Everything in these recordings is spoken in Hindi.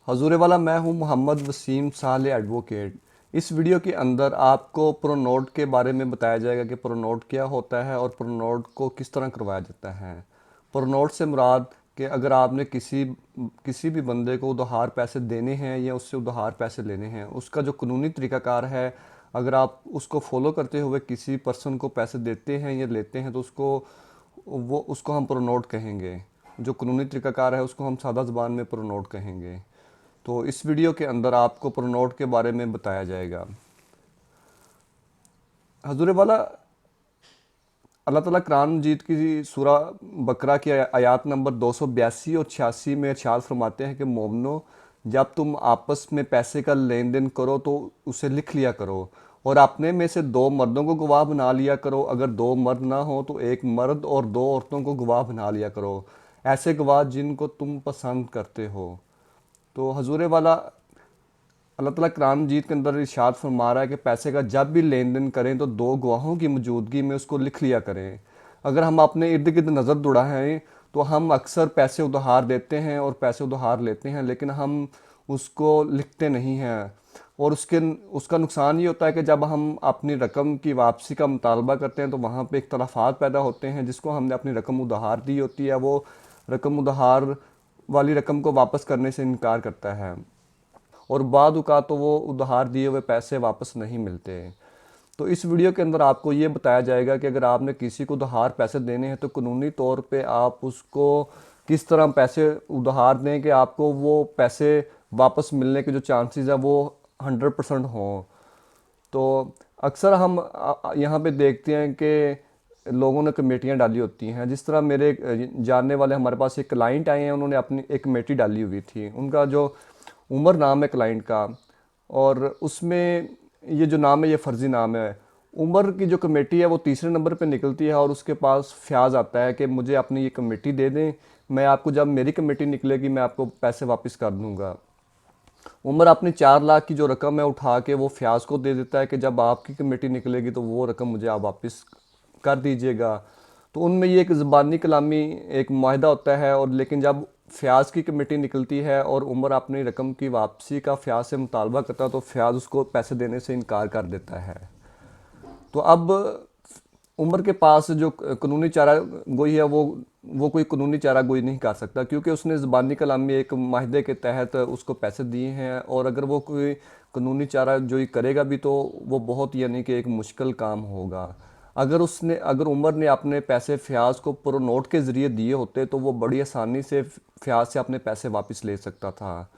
हजूर वाला मैं हूं मोहम्मद वसीम साले एडवोकेट। इस वीडियो के अंदर आपको प्रोनोट के बारे में बताया जाएगा कि प्रोनोट क्या होता है और प्रोनोट को किस तरह करवाया जाता है। प्रोनोट से मुराद कि अगर आपने किसी भी बंदे को उधार पैसे देने हैं या उससे उधार पैसे लेने हैं, उसका जो कानूनी तरीक़ाकार है, अगर आप उसको फॉलो करते हुए किसी पर्सन को पैसे देते हैं या लेते हैं तो उसको हम प्रोनोट कहेंगे। जो कानूनी तरीक़ाकार है उसको हम सादा ज़बान में प्रोनोट कहेंगे। तो इस वीडियो के अंदर आपको प्रोनोट के बारे में बताया जाएगा। हजूर वाला अल्लाह ताला कुरान मजीद की सूरा बकरा की आयत नंबर 282 और 86 में इरशाद फरमाते हैं कि मोमनो, जब तुम आपस में पैसे का लेन देन करो तो उसे लिख लिया करो और अपने में से दो मर्दों को गवाह बना लिया करो। अगर दो मर्द ना हो तो एक मर्द और दो औरतों को गवाह बना लिया करो, ऐसे गवाह जिनको तुम पसंद करते हो। तो हजूर वाला अल्लाह ताला कुरान मजीद के अंदर इरशाद फरमा रहा है कि पैसे का जब भी लेन देन करें तो दो गवाहों की मौजूदगी में उसको लिख लिया करें। अगर हम अपने इर्द गिर्द नज़र दौड़ाएं तो हम अक्सर पैसे उधार देते हैं और पैसे उधार लेते हैं, लेकिन हम उसको लिखते नहीं हैं। और उसका नुकसान ये होता है कि जब हम अपनी रकम की वापसी का मुतालबा करते हैं तो वहाँ पे इख्तलाफात पैदा होते हैं। जिसको हमने अपनी रकम उधार दी होती है वो रकम उधार वाली रकम को वापस करने से इनकार करता है और बाद औक़ात तो वो उधार दिए हुए पैसे वापस नहीं मिलते। तो इस वीडियो के अंदर आपको ये बताया जाएगा कि अगर आपने किसी को उधार पैसे देने हैं तो कानूनी तौर पे आप उसको किस तरह पैसे उधार दें कि आपको वो पैसे वापस मिलने के जो चांसेस है वो 100% हों। तो अक्सर हम यहाँ पे देखते हैं कि लोगों ने कमेटियाँ डाली होती हैं। जिस तरह मेरे जानने वाले हमारे पास एक क्लाइंट आए हैं, उन्होंने अपनी एक कमेटी डाली हुई थी। उनका जो उमर नाम है क्लाइंट का, और उसमें ये जो नाम है ये फ़र्ज़ी नाम है। उमर की जो कमेटी है वो तीसरे नंबर पे निकलती है और उसके पास फ़याज़ आता है कि मुझे अपनी ये कमेटी दे दें, मैं आपको जब मेरी कमेटी निकलेगी मैं आपको पैसे वापस कर दूंगा। उमर अपनी 4 लाख की जो रकम है उठा के वो फ़याज़ को दे देता है कि जब आपकी कमेटी निकलेगी तो वो रकम मुझे आप वापस कर दीजिएगा। तो उनमें ये एक ज़बानी कलामी एक माहिदा होता है, और लेकिन जब फ़याज़ की कमेटी निकलती है और उमर अपनी रकम की वापसी का फ़याज़ से मुतालबा करता है तो फ़याज़ उसको पैसे देने से इनकार कर देता है। तो अब उमर के पास जो कानूनी चारा गोई है वो कोई कानूनी चारा गोई नहीं कर सकता, क्योंकि उसने ज़बानी कलामी एक माहदे के तहत उसको पैसे दिए हैं। और अगर वो कोई कानूनी चारा जोई करेगा भी तो वो बहुत यानी कि एक मुश्किल काम होगा। अगर उमर ने अपने पैसे फ़याज़ को प्रोनोट के ज़रिए दिए होते तो वो बड़ी आसानी से फ़याज़ से अपने पैसे वापस ले सकता था।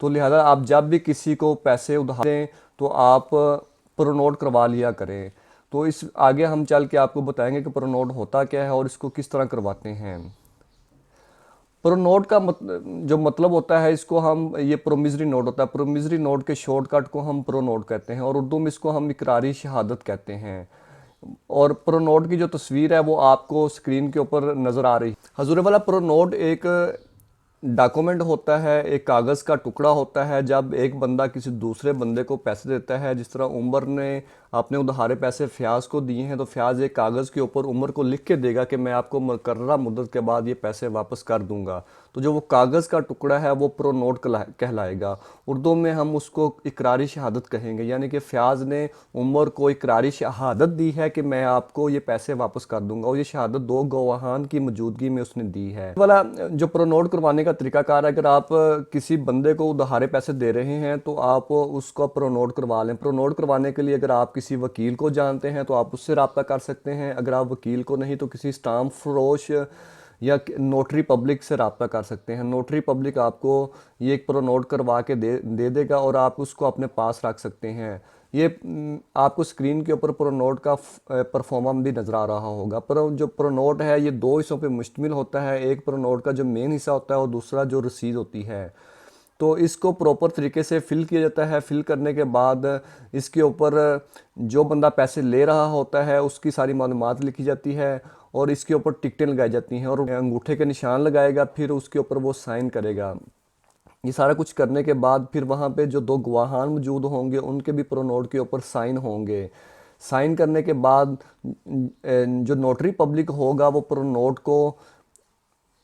तो लिहाजा आप जब भी किसी को पैसे उधार दें तो आप प्रोनोट करवा लिया करें। तो इस आगे हम चल के आपको बताएंगे कि प्रोनोट होता क्या है और इसको किस तरह करवाते हैं। प्रोनोट का जो मतलब होता है, इसको हम ये प्रोमिसरी नोट होता है। प्रोमिसरी नोट के शॉर्टकट को हम प्रोनोट कहते हैं और उर्दू में इसको हम इकरारी शहादत कहते हैं। और प्रोनोट की जो तस्वीर है वो आपको स्क्रीन के ऊपर नज़र आ रही है। हजूर वाला प्रोनोट एक डॉक्यूमेंट होता है, एक कागज़ का टुकड़ा होता है। जब एक बंदा किसी दूसरे बंदे को पैसे देता है, जिस तरह उमर ने अपने उधारे पैसे फ़याज़ को दिए हैं, तो फ़याज़ एक कागज़ के ऊपर उमर को लिख के देगा कि मैं आपको मुकर्ररा मुद्दत के बाद ये पैसे वापस कर दूंगा। तो जो वो कागज़ का टुकड़ा है वो प्रोनोट कहलाएगा। उर्दू में हम उसको इकरारी शहादत कहेंगे, यानी कि फ़याज़ ने उमर को इकरारी शहादत दी है कि मैं आपको ये पैसे वापस कर दूंगा, और ये शहादत दो गवाहान की मौजूदगी में उसने दी है। वाला जो प्रोनोट करवाने का तरीकाकार है, अगर आप किसी बंदे को उधारे पैसे दे रहे हैं तो आप उसको प्रोनोट करवा लें। प्रोनोट करवाने के लिए अगर आप किसी वकील को जानते हैं तो आप उससे रब्ता कर सकते हैं। अगर आप वकील को नहीं तो किसी स्टाम्प फरोश या नोटरी पब्लिक से रब्ता कर सकते हैं। नोटरी पब्लिक आपको ये एक प्रोनोट करवा के दे देगा और आप उसको अपने पास रख सकते हैं। ये आपको स्क्रीन के ऊपर प्रोनोट का परफॉर्मा भी नज़र आ रहा होगा। पर जो प्रोनोट है ये दो हिस्सों पे मुश्तमिल होता है। एक प्रोनोट का जो मेन हिस्सा होता है और दूसरा जो रसीद होती है। तो इसको प्रॉपर तरीके से फ़िल किया जाता है। फ़िल करने के बाद इसके ऊपर जो बंदा पैसे ले रहा होता है उसकी सारी मालूमात लिखी जाती है और इसके ऊपर टिकटें लगाई जाती हैं और अंगूठे के निशान लगाएगा, फिर उसके ऊपर वो साइन करेगा। ये सारा कुछ करने के बाद फिर वहाँ पे जो दो गवाहान मौजूद होंगे उनके भी प्रोनोट के ऊपर साइन होंगे। साइन करने के बाद जो नोटरी पब्लिक होगा वो प्रोनोट को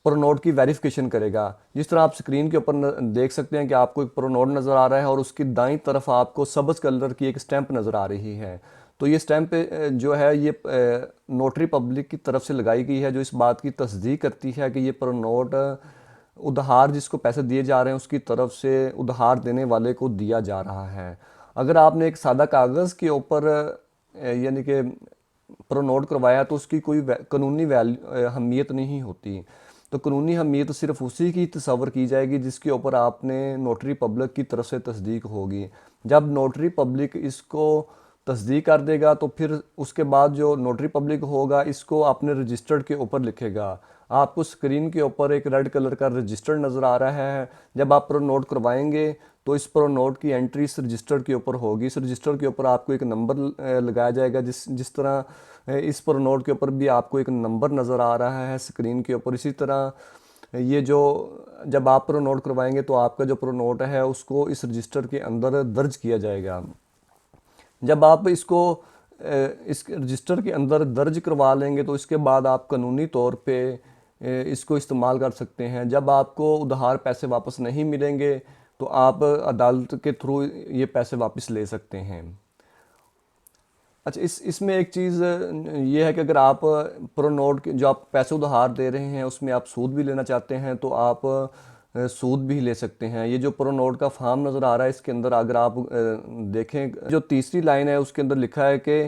प्रो नोट की वेरिफिकेशन करेगा। जिस तरह आप स्क्रीन के ऊपर देख सकते हैं कि आपको एक प्रो नोट नज़र आ रहा है और उसकी दाईं तरफ आपको सब्ज़ कलर की एक स्टैंप नज़र आ रही है। तो ये स्टैंप जो है ये नोटरी पब्लिक की तरफ से लगाई गई है, जो इस बात की तस्दीक करती है कि ये प्रो नोट उधार जिसको पैसे दिए जा रहे हैं उसकी तरफ से उधार देने वाले को दिया जा रहा है। अगर आपने एक सादा कागज़ के ऊपर यानी कि प्रो नोट करवाया तो उसकी कोई कानूनी अहमियत नहीं होती। तो कानूनी अहमियत सिर्फ उसी की तस्वर की जाएगी जिसके ऊपर आपने नोटरी पब्लिक की तरफ से तस्दीक होगी। जब नोटरी पब्लिक इसको तस्दीक कर देगा तो फिर उसके बाद जो नोटरी पब्लिक होगा इसको अपने रजिस्टर्ड के ऊपर लिखेगा। आपको स्क्रीन के ऊपर एक रेड कलर का रजिस्टर नज़र आ रहा है। जब आप प्रो नोट करवाएंगे तो इस प्रो नोट की एंट्री इस रजिस्टर के ऊपर होगी। इस रजिस्टर के ऊपर आपको एक नंबर लगाया जाएगा, जिस तरह इस प्रो नोट के ऊपर भी आपको एक नंबर नज़र आ रहा है स्क्रीन के ऊपर। इसी तरह ये जो जब आप प्रो नोट करवाएंगे तो आपका जो प्रो नोट है उसको इस रजिस्टर के अंदर दर्ज किया जाएगा। जब आप इसको इस रजिस्टर के अंदर दर्ज करवा लेंगे तो इसके बाद आप कानूनी तौर पे इसको इस्तेमाल कर सकते हैं। जब आपको उधार पैसे वापस नहीं मिलेंगे तो आप अदालत के थ्रू ये पैसे वापस ले सकते हैं। अच्छा, इसमें एक चीज़ ये है कि अगर आप प्रो नोट के जो आप पैसे उधार दे रहे हैं उसमें आप सूद भी लेना चाहते हैं तो आप सूद भी ले सकते हैं। ये जो प्रो नोट का फॉर्म नज़र आ रहा है इसके अंदर अगर आप देखें, जो तीसरी लाइन है उसके अंदर लिखा है कि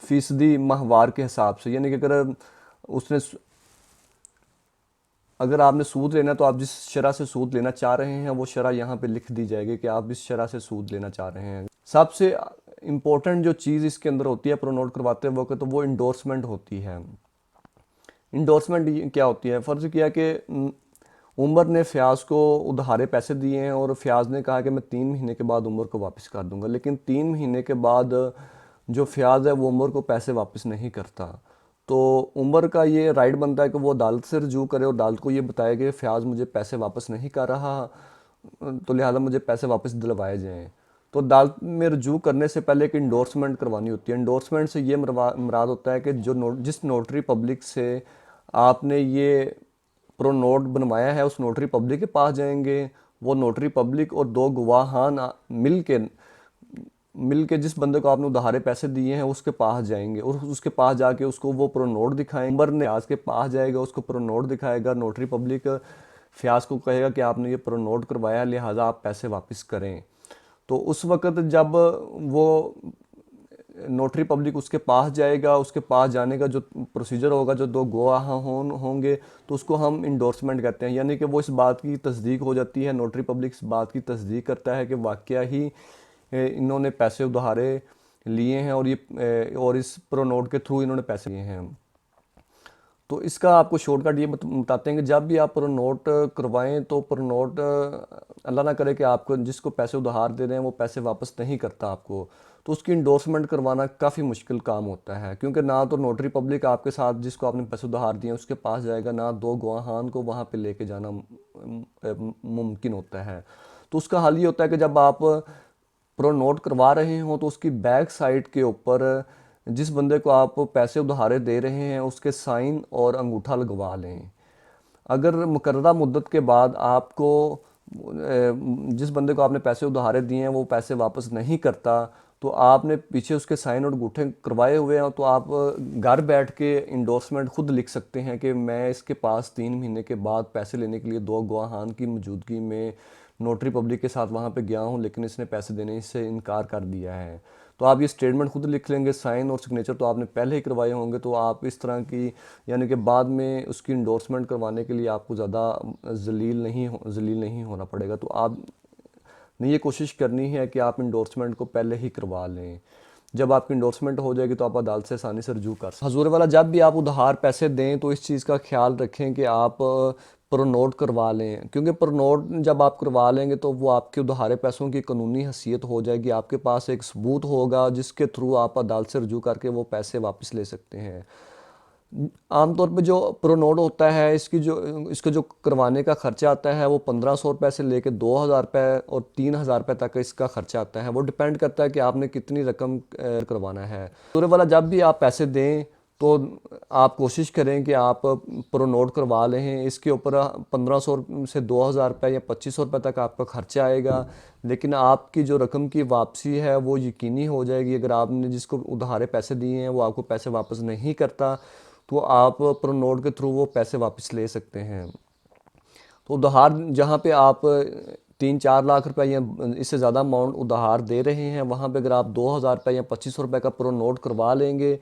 फीसदी माहवार के हिसाब से, यानी कि अगर आपने सूद लेना तो आप जिस शरह से सूद लेना चाह रहे हैं वो शरह यहाँ पे लिख दी जाएगी कि आप इस शरह से सूद लेना चाह रहे हैं। सबसे इम्पोर्टेंट जो चीज़ इसके अंदर होती है प्रो नोट करवाते वक्त तो वो इंडोर्समेंट होती है। इंडोर्समेंट क्या होती है? फ़र्ज़ किया कि उमर ने फ़याज़ को उधारे पैसे दिए हैं और फ़याज़ ने कहा कि मैं 3 महीने के बाद उमर को वापस कर दूंगा, लेकिन 3 महीने के बाद जो फ़याज़ है वो उमर को पैसे वापस नहीं करता। तो उमर का ये राइट बनता है कि वो अदालत से रजू करे और अदालत को ये बताए कि फ़याज़ मुझे पैसे वापस नहीं कर रहा, तो लिहाजा मुझे पैसे वापस दिलवाए जाएँ। तो अदालत में रजू करने से पहले एक इंडोर्समेंट करवानी होती है। इंडोर्समेंट से ये मुराद होता है कि जिस नोटरी पब्लिक से आपने ये प्रो नोट बनवाया है उस नोटरी पब्लिक के पास जाएंगे। वो नोटरी पब्लिक और 2 गवाहान मिल के जिस बंदे को आपने उधारे पैसे दिए हैं उसके पास जाएंगे और उसके पास जाके उसको वो प्रो नोट दिखाएंगे। उमर ने फ़याज़ के पास जाएगा, उसको प्रो नोट दिखाएगा। नोटरी पब्लिक फ़याज़ को कहेगा कि आपने ये प्रो नोट करवाया, लिहाजा आप पैसे वापस करें। तो उस वक़्त जब वो नोटरी पब्लिक उसके पास जाएगा, उसके पास जाने का जो प्रोसीजर होगा, जो 2 गवाह होंगे तो उसको हम इंडोर्समेंट कहते हैं। यानी कि वो इस बात की तस्दीक हो जाती है, नोटरी पब्लिक इस बात की तस्दीक करता है कि वाकया ही इन्होंने पैसे उधारे लिए हैं और इस प्रो नोट के थ्रू इन्होंने पैसे लिए हैं। तो इसका आपको शॉर्टकट ये बताते हैं कि जब भी आप प्रो नोट करवाएं तो प्रो नोट अल्लाह ना करे कि आपको जिसको पैसे उधार दे रहे हैं वो पैसे वापस नहीं करता आपको, तो उसकी इंडोर्समेंट करवाना काफ़ी मुश्किल काम होता है, क्योंकि ना तो नोटरी पब्लिक आपके साथ जिसको आपने पैसे उधार दिए उसके पास जाएगा, ना 2 गवाहान को वहाँ पे लेके जाना मुमकिन होता है। तो उसका हल ये होता है कि जब आप प्रो नोट करवा रहे हो तो उसकी बैक साइड के ऊपर जिस बंदे को आप पैसे उधारे दे रहे हैं उसके साइन और अंगूठा लगवा लें। अगर मुकर्ररा मुद्दत के बाद आपको जिस बंदे को आपने पैसे उधारे दिए हैं वो पैसे वापस नहीं करता, तो आपने पीछे उसके साइन और अंगूठे करवाए हुए हैं, तो आप घर बैठ के इंडोर्समेंट खुद लिख सकते हैं कि मैं इसके पास 3 महीने के बाद पैसे लेने के लिए 2 गवाहान की मौजूदगी में नोटरी पब्लिक के साथ वहाँ पे गया हूँ, लेकिन इसने पैसे देने से इनकार कर दिया है। तो आप ये स्टेटमेंट खुद लिख लेंगे, साइन और सिग्नेचर तो आपने पहले ही करवाए होंगे, तो आप इस तरह की यानी कि बाद में उसकी इंडोर्समेंट करवाने के लिए आपको ज़्यादा जलील नहीं होना पड़ेगा। तो आप ने ये कोशिश करनी है कि आप इंडोर्समेंट को पहले ही करवा लें। जब आपकी इंडोर्समेंट हो जाएगी तो आप अदालत से आसानी से रजू कर सकते हैं। हजूर वाला, जब भी आप उधार पैसे दें तो इस चीज़ का ख्याल रखें कि आप प्रो नोट करवा लें, क्योंकि प्रो नोट जब आप करवा लेंगे तो वो आपके उधारे पैसों की कानूनी हैसियत हो जाएगी। आपके पास एक सबूत होगा जिसके थ्रू आप अदालत से रजू करके वो पैसे वापस ले सकते हैं। आमतौर पे जो प्रो नोट होता है इसके जो करवाने का ख़र्चा आता है वो 1500 रुपये से लेके 2000 रुपये और 3000 रुपये तक इसका ख़र्चा आता है। वो डिपेंड करता है कि आपने कितनी रकम करवाना है। पूरे वाला, जब भी आप पैसे दें तो आप कोशिश करें कि आप प्रो नोट करवा लें। इसके ऊपर 1500 से 2000 रुपये या 2500 रुपये तक आपका खर्चा आएगा, लेकिन आपकी जो रकम की वापसी है वो यकीनी हो जाएगी। अगर आपने जिसको उधारे पैसे दिए हैं वो आपको पैसे वापस नहीं करता, तो आप प्रो नोट के थ्रू वो पैसे वापस ले सकते हैं। तो उधार जहाँ पे आप 3-4 लाख रुपए या इससे ज़्यादा अमाउंट उधार दे रहे हैं, वहाँ पे अगर आप 2000 रुपये या 2500 रुपये का प्रो नोट करवा लेंगे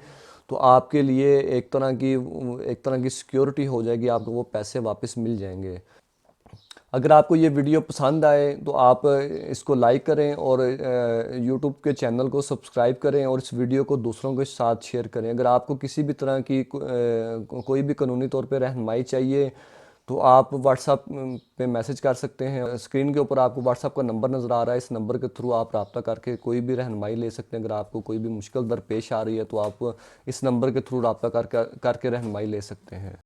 तो आपके लिए एक तरह की सिक्योरिटी हो जाएगी, आपको वो पैसे वापस मिल जाएंगे। अगर आपको ये वीडियो पसंद आए तो आप इसको लाइक करें और यूट्यूब के चैनल को सब्सक्राइब करें और इस वीडियो को दूसरों के साथ शेयर करें। अगर आपको किसी भी तरह की कोई भी कानूनी तौर पे रहनुमाई चाहिए तो आप व्हाट्सएप पे मैसेज कर सकते हैं। स्क्रीन के ऊपर आपको व्हाट्सएप का नंबर नज़र आ रहा है, इस नंबर के थ्रू आप रब्ता करके कोई भी रहनुमाई ले सकते हैं। अगर आपको कोई भी मुश्किल दरपेश आ रही है तो आप इस नंबर के थ्रू रब्ता करके रहनुमाई ले सकते हैं।